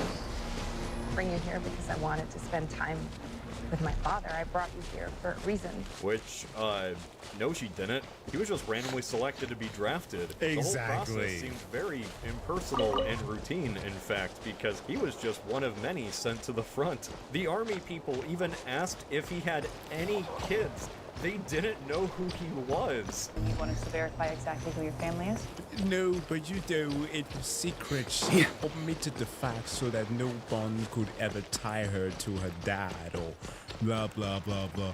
Speaker 11: bring you here because I wanted to spend time with my father. I brought you here for a reason.
Speaker 9: Which, no she didn't. He was just randomly selected to be drafted. The whole
Speaker 8: Exactly.
Speaker 9: process seemed very impersonal and routine, in fact, because he was just one of many sent to the front. The army people even asked if he had any kids. They didn't know who he was.
Speaker 15: You want us to verify exactly who your family is?
Speaker 8: No, but you know, it was secret. She omitted the fact so that no one could ever tie her to her dad or blah, blah, blah, blah.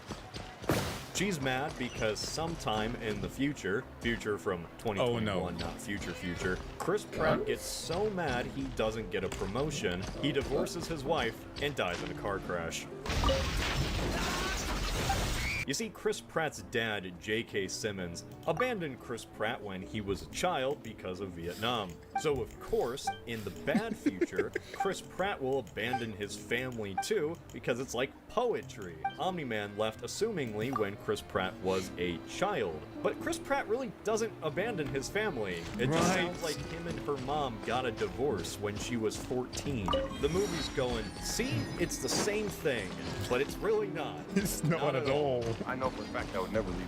Speaker 9: She's mad because sometime in the future from 2021,
Speaker 8: Oh, no.
Speaker 9: not future, Chris Pratt gets so mad he doesn't get a promotion, he divorces his wife and dies in a car crash. You see, Chris Pratt's dad, J.K. Simmons, abandoned Chris Pratt when he was a child because of Vietnam. So of course, in the bad future, Chris Pratt will abandon his family too, because it's like poetry. Omni-Man left assumingly when Chris Pratt was a child. But Chris Pratt really doesn't abandon his family. It just
Speaker 8: Right.
Speaker 9: sounds like him and her mom got a divorce when she was 14. The movie's going, see, it's the same thing, but it's really not.
Speaker 8: It's not at all.
Speaker 2: I know for a fact I would never leave you.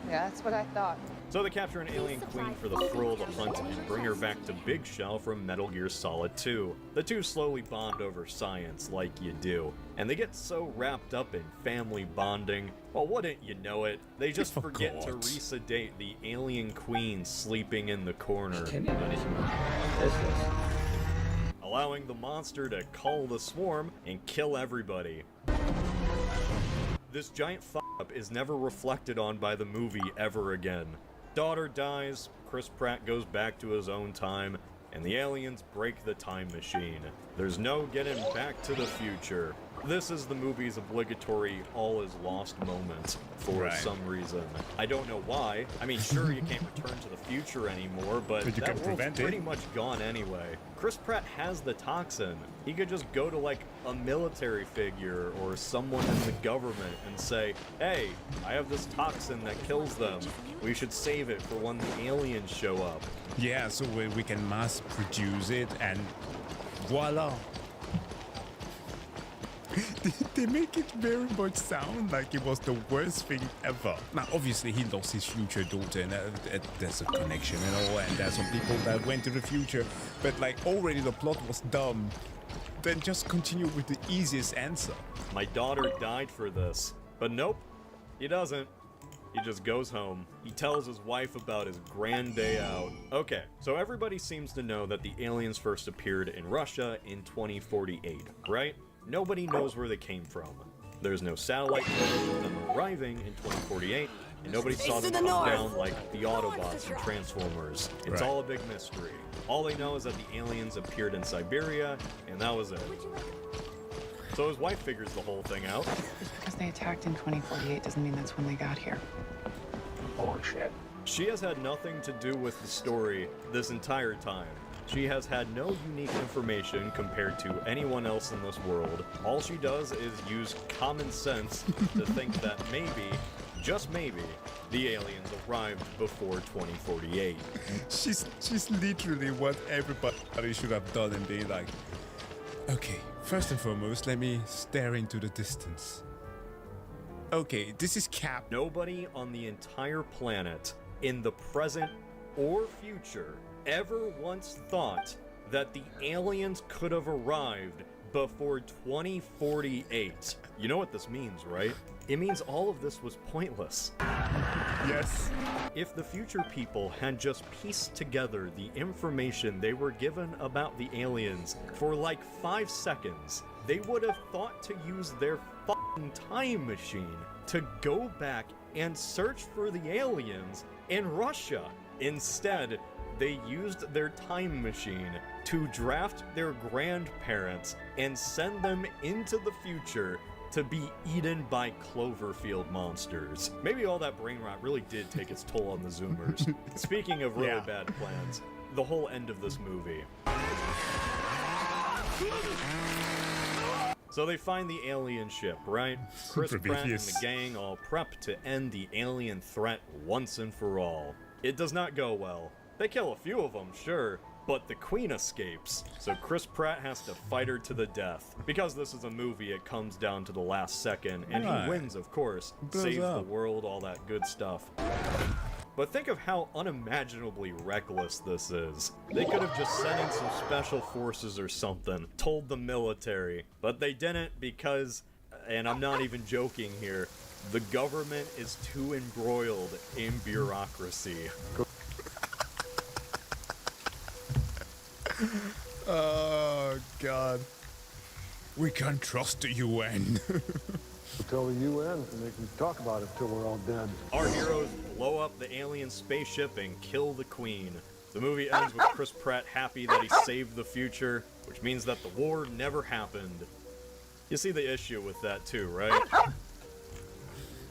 Speaker 11: Yeah, that's what I thought.
Speaker 9: So they capture an alien queen for the thrill of the hunt and bring her back to Big Shell from Metal Gear Solid 2. The two slowly bond over science, like you do. And they get so wrapped up in family bonding, well, wouldn't you know it, they just forget to resedate the alien queen sleeping in the corner, allowing the monster to cull the swarm and kill everybody. This giant f***up is never reflected on by the movie ever again. Daughter dies, Chris Pratt goes back to his own time, and the aliens break the time machine. There's no getting back to the future. This is the movie's obligatory all is lost moment for some reason. I don't know why. I mean, sure, you can't return to the future anymore, but
Speaker 8: But you
Speaker 9: that
Speaker 8: can
Speaker 9: world's
Speaker 8: prevent it.
Speaker 9: pretty much gone anyway. Chris Pratt has the toxin. He could just go to like a military figure or someone in the government and say, hey, I have this toxin that kills them. We should save it for when the aliens show up.
Speaker 8: Yeah, so we can mass produce it and voila. They make it very much sound like it was the worst thing ever. Now, obviously, he lost his future daughter, and there's a connection and all, and there's some people that went to the future, but like already the plot was dumb. Then just continue with the easiest answer.
Speaker 9: My daughter died for this. But nope, he doesn't. He just goes home. He tells his wife about his grand day out. Okay, so everybody seems to know that the aliens first appeared in Russia in 2048, right? Nobody knows where they came from. There's no satellite footage of them arriving in 2048, and nobody saw them come down like the Autobots and Transformers. It's all a big mystery. All they know is that the aliens appeared in Siberia, and that was it. So his wife figures the whole thing out.
Speaker 14: Just because they attacked in 2048 doesn't mean that's when they got here.
Speaker 9: Bullshit. She has had nothing to do with the story this entire time. She has had no unique information compared to anyone else in this world. All she does is use common sense to think that maybe, just maybe, the aliens arrived before 2048.
Speaker 8: She's literally what everybody should have done and be like, okay, first and foremost, let me stare into the distance. Okay, this is Cap.
Speaker 9: Nobody on the entire planet, in the present or future, ever once thought that the aliens could have arrived before 2048. You know what this means, right? It means all of this was pointless.
Speaker 8: Yes.
Speaker 9: If the future people had just pieced together the information they were given about the aliens for like 5 seconds, they would have thought to use their fucking time machine to go back and search for the aliens in Russia. Instead, they used their time machine to draft their grandparents and send them into the future to be eaten by Cloverfield monsters. Maybe all that brain rot really did take its toll on the Zoomers. Speaking of really bad plans, the whole end of this movie. So they find the alien ship, right? Chris Pratt and the gang all prep to end the alien threat once and for all. It does not go well. They kill a few of them, sure, but the Queen escapes, so Chris Pratt has to fight her to the death. Because this is a movie, it comes down to the last second, and he wins, of course. Saves the world, all that good stuff. But think of how unimaginably reckless this is. They could have just sent in some special forces or something, told the military, but they didn't because, and I'm not even joking here, the government is too embroiled in bureaucracy.
Speaker 8: Oh, God. We can't trust the UN.
Speaker 16: Tell the UN and they can talk about it till we're all dead.
Speaker 9: Our heroes blow up the alien spaceship and kill the Queen. The movie ends with Chris Pratt happy that he saved the future, which means that the war never happened. You see the issue with that too, right?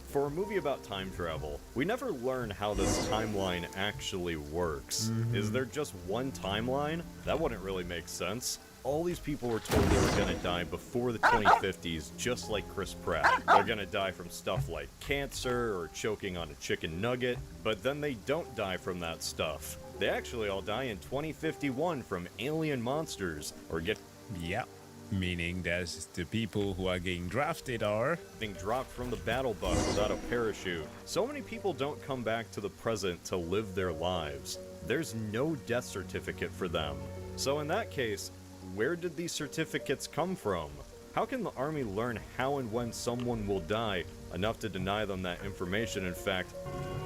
Speaker 9: For a movie about time travel, we never learn how this timeline actually works. Is there just one timeline? That wouldn't really make sense. All these people were told they were gonna die before the 2050s, just like Chris Pratt. They're gonna die from stuff like cancer or choking on a chicken nugget, but then they don't die from that stuff. They actually all die in 2051 from alien monsters, or get...
Speaker 8: Yeah. Meaning there's the people who are getting drafted are
Speaker 9: being dropped from the battle bus without a parachute. So many people don't come back to the present to live their lives. There's no death certificate for them. So in that case, where did these certificates come from? How can the army learn how and when someone will die enough to deny them that information? In fact,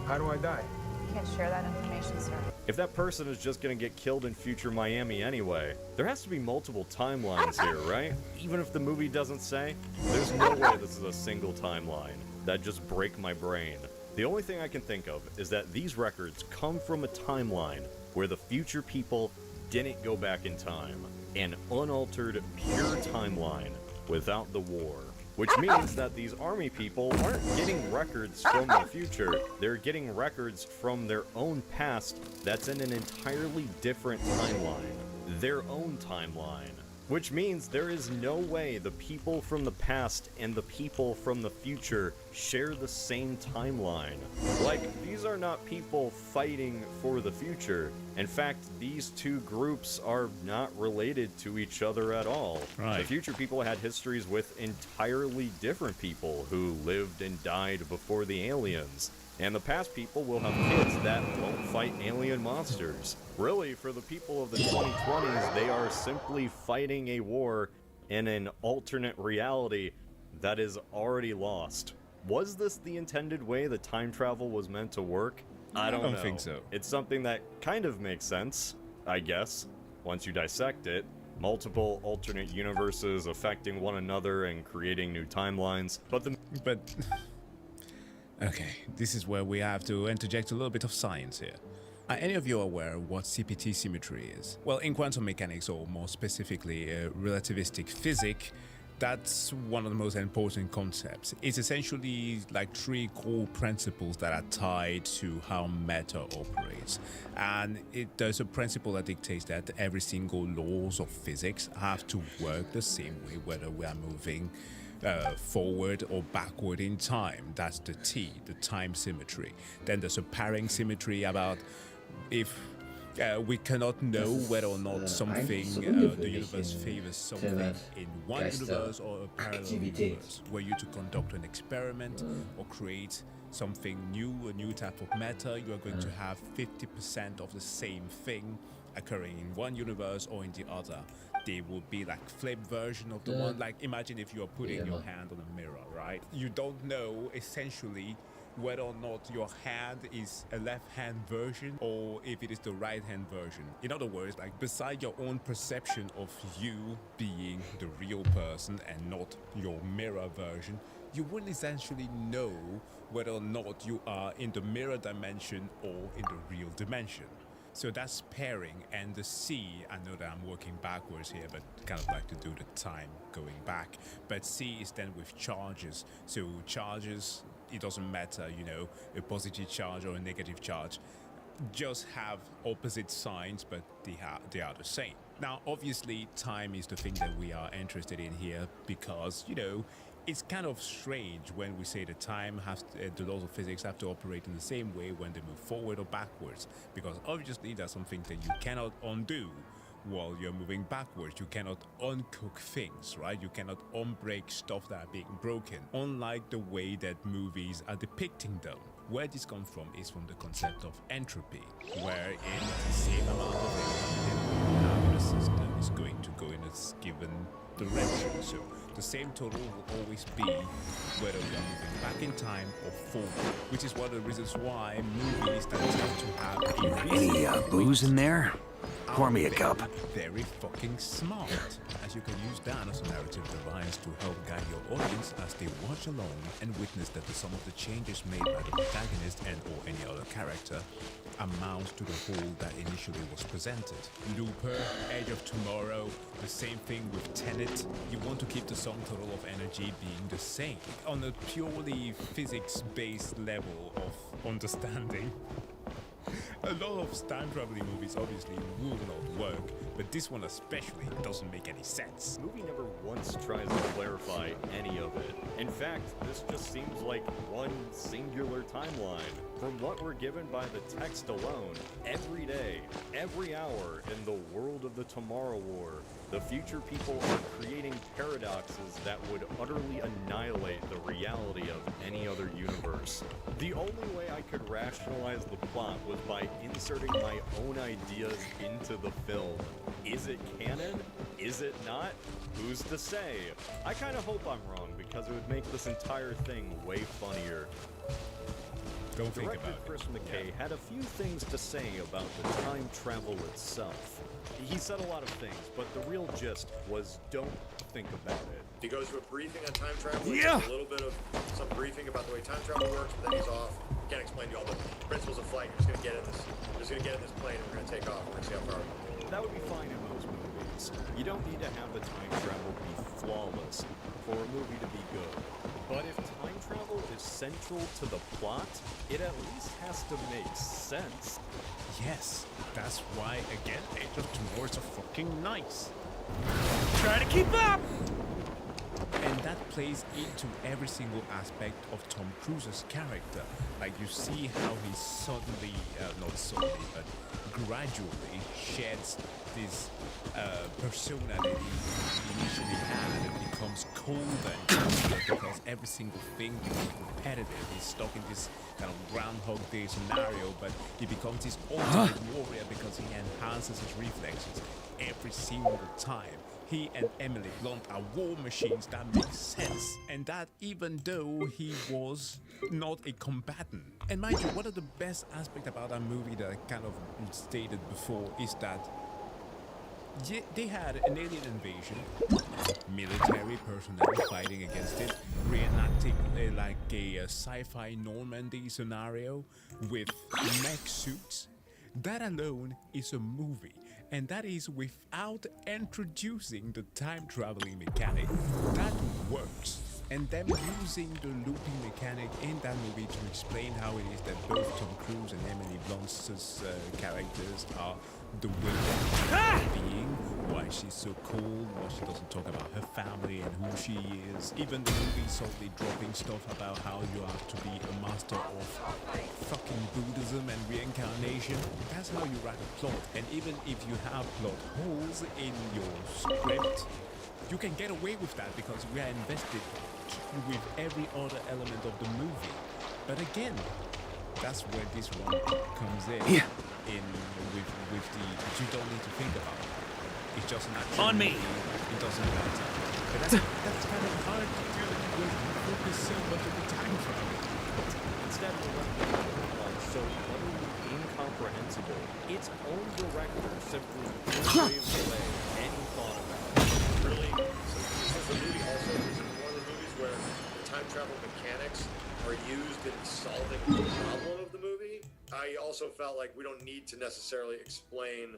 Speaker 16: how do I die?
Speaker 11: You can't share that information, sir.
Speaker 9: If that person is just gonna get killed in future Miami anyway, there has to be multiple timelines here, right? Even if the movie doesn't say, there's no way this is a single timeline. That'd just break my brain. The only thing I can think of is that these records come from a timeline where the future people didn't go back in time. An unaltered, pure timeline without the war. Which means that these army people aren't getting records from the future, they're getting records from their own past that's in an entirely different timeline. Their own timeline. Which means there is no way the people from the past and the people from the future share the same timeline. Like, these are not people fighting for the future, In fact, these two groups are not related to each other at all.
Speaker 8: Right.
Speaker 9: The future people had histories with entirely different people who lived and died before the aliens. And the past people will have kids that won't fight alien monsters. Really, for the people of the 2020s, they are simply fighting a war in an alternate reality that is already lost. Was this the intended way that time travel was meant to work? I don't know.
Speaker 8: think so.
Speaker 9: It's something that kind of makes sense, I guess, once you dissect it. Multiple alternate universes affecting one another and creating new timelines. But
Speaker 8: okay, this is where we have to interject a little bit of science here. Are any of you aware what CPT symmetry is? Well, in quantum mechanics, or more specifically relativistic physics, that's one of the most important concepts. It's essentially like three core principles that are tied to how matter operates. And there's a principle that dictates that every single laws of physics have to work the same way, whether we are moving forward or backward in time. That's the T, the time symmetry. Then there's a pairing symmetry about if we cannot know whether or not something, the universe favors something in one universe or a parallel universe. Were you to conduct an experiment or create something new, a new type of matter, you are going to have 50% of the same thing occurring in one universe or in the other. They will be like flip version of the one. Like imagine if you are putting your hand on a mirror, right? You don't know essentially whether or not your hand is a left-hand version or if it is the right-hand version. In other words, like beside your own perception of you being the real person and not your mirror version, you wouldn't essentially know whether or not you are in the mirror dimension or in the real dimension. So that's pairing, and the C, I know that I'm working backwards here, but kind of like to do the time going back. But C is then with charges. So charges, it doesn't matter, you know, a positive charge or a negative charge, just have opposite signs, but they are the same. Now, obviously, time is the thing that we are interested in here because, you know, it's kind of strange when we say that time has the laws of physics have to operate in the same way when they move forward or backwards, because obviously that's something that you cannot undo while you're moving backwards. You cannot uncook things, right? You cannot unbreak stuff that are being broken, unlike the way that movies are depicting them. Where this comes from is from the concept of entropy, wherein the same amount of energy that we have in a system is going to go in a given direction. So the same total will always be whether we are moving back in time or forward, which is one of the reasons why movies that tend to have a
Speaker 4: Any booze in there? Pour me a cup.
Speaker 8: Very fucking smart, as you can use that as a narrative device to help guide your audience as they watch along and witness that the sum of the changes made by the protagonist and or any other character amounts to the whole that initially was presented. Looper, Edge of Tomorrow, the same thing with Tenet. You want to keep the sum total of energy being the same. On a purely physics-based level of understanding, a lot of time traveling movies obviously will not work, but this one especially doesn't make any sense.
Speaker 9: The movie never once tries to clarify any of it. In fact, this just seems like one singular timeline. From what we're given by the text alone, every day, every hour in the world of the Tomorrow War, the future people are creating paradoxes that would utterly annihilate the reality of any other universe. The only way I could rationalize the plot was by inserting my own ideas into the film. Is it canon? Is it not? Who's to say? I kind of hope I'm wrong because it would make this entire thing way funnier.
Speaker 8: Don't think
Speaker 9: Director
Speaker 8: about it.
Speaker 9: Chris McKay had a few things to say about the time travel itself. He said a lot of things, but the real gist was don't think about it.
Speaker 17: He goes to a briefing on time travel.
Speaker 4: Yeah.
Speaker 17: A little bit of some briefing about the way time travel works, but then he's off. Can't explain to you all the principles of flight. You're just gonna get in this. You're just gonna get in this plane and we're gonna take off. We're gonna see how far.
Speaker 9: That would be fine in most movies. You don't need to have the time travel be flawless for a movie to be good. But if time travel is central to the plot, it at least has to make sense.
Speaker 8: Yes, that's why, again, Age of Tomorrow is so fucking nice.
Speaker 4: Try to keep up!
Speaker 8: And that plays into every single aspect of Tom Cruise's character. Like you see how he suddenly, not suddenly, but gradually sheds this persona that he initially had and becomes colder and colder because every single thing becomes repetitive. He's stuck in this kind of Groundhog Day scenario, but he becomes this ultimate warrior because he enhances his reflexes every single time. He and Emily Blunt are war machines. That makes sense. And that even though he was not a combatant. And mind you, one of the best aspects about that movie that I kind of stated before is that they had an alien invasion, military personnel fighting against it, reenacting like a sci-fi Normandy scenario with mech suits. That alone is a movie. And that is without introducing the time traveling mechanic. That works. And them using the looping mechanic in that movie to explain how it is that both Tom Cruise and Emily Blunt's characters are the way that she's being, why she's so cold, why she doesn't talk about her family and who she is. Even the movie subtly dropping stuff about how you have to be a master of fucking Buddhism and reincarnation. That's how you write a plot. And even if you have plot holes in your script, you can get away with that because we are invested with every other element of the movie. But again, that's where this one comes in. With the you don't need to think about it. It's just an action
Speaker 4: On me.
Speaker 8: movie. It doesn't matter. But that's kind of hard to do when you focus so much on the time travel.
Speaker 9: Instead of so utterly incomprehensible, its own director simply waves away any thought about it.
Speaker 17: Really, since the movie also is one of the movies where the time travel mechanics are used in solving the problem of the movie, I also felt like we don't need to necessarily explain.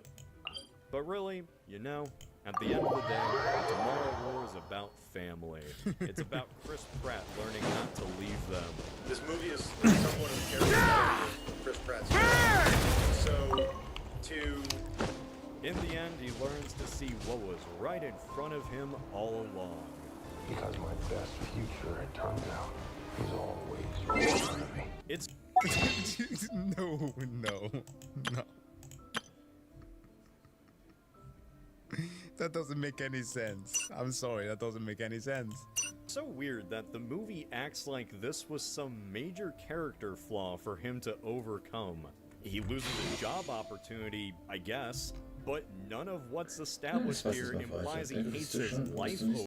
Speaker 9: But really, you know, at the end of the day, Tomorrow War is about family. It's about Chris Pratt learning not to leave them.
Speaker 17: This movie is somewhat of a character of Chris Pratt's character. So,
Speaker 9: in the end, he learns to see what was right in front of him all along.
Speaker 16: Because my best future, it turns out, is always right in front of me.
Speaker 9: It's
Speaker 8: no. That doesn't make any sense. I'm sorry, that doesn't make any sense.
Speaker 9: so weird that the movie acts like this was some major character flaw for him to overcome. He loses a job opportunity, I guess, but none of what's established here implies he hates his life